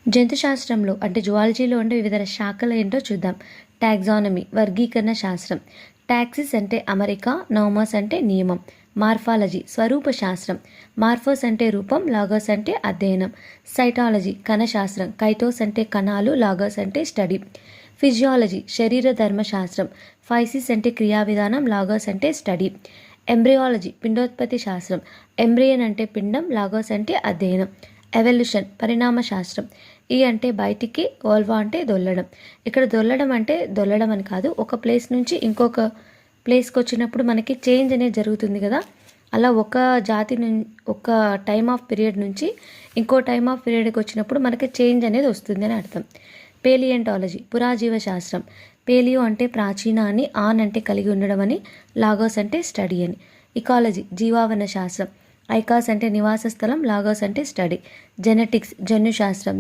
జంతుశాస్త్రంలో అంటే జువాలజీలో ఉండే వివిధ శాఖలు ఏంటో చూద్దాం. టాక్సానమీ వర్గీకరణ శాస్త్రం. టాక్సిస్ అంటే అమరిక, నోమస్ అంటే నియమం. మార్ఫాలజీ స్వరూప శాస్త్రం. మార్ఫోస్ అంటే రూపం, లాగోస్ అంటే అధ్యయనం. సైటాలజీ కణశాస్త్రం. కైటోస్ అంటే కణాలు, లాగోస్ అంటే స్టడీ. ఫిజియాలజీ శరీర ధర్మశాస్త్రం. ఫైసిస్ అంటే క్రియా విధానం, లాగోస్ అంటే స్టడీ. ఎంబ్రియాలజీ పిండోత్పత్తి శాస్త్రం. ఎంబ్రియన్ అంటే పిండం, లాగోస్ అంటే అధ్యయనం. ఎవల్యూషన్ పరిణామ శాస్త్రం. ఈ అంటే బయటికి, ఓల్వా అంటే దొల్లడం. ఇక్కడ దొల్లడం అంటే దొల్లడం అని కాదు, ఒక ప్లేస్ నుంచి ఇంకొక ప్లేస్కి వచ్చినప్పుడు మనకి చేంజ్ అనేది జరుగుతుంది కదా, అలా ఒక జాతి ఒక టైమ్ ఆఫ్ పీరియడ్ నుంచి ఇంకో టైమ్ ఆఫ్ పీరియడ్కి వచ్చినప్పుడు మనకి చేంజ్ అనేది వస్తుంది అని అర్థం. పేలియంటాలజీ పురాజీవ శాస్త్రం. పేలియో అంటే ప్రాచీన అని, ఆన్ అంటే కలిగి ఉండడం అని, లాగోస్ అంటే స్టడీ అని. ఇకాలజీ జీవావరణ శాస్త్రం. ఐకాస్ అంటే నివాస స్థలం, లాగోస్ అంటే స్టడీ. జెనెటిక్స్ జన్యుశాస్త్రం.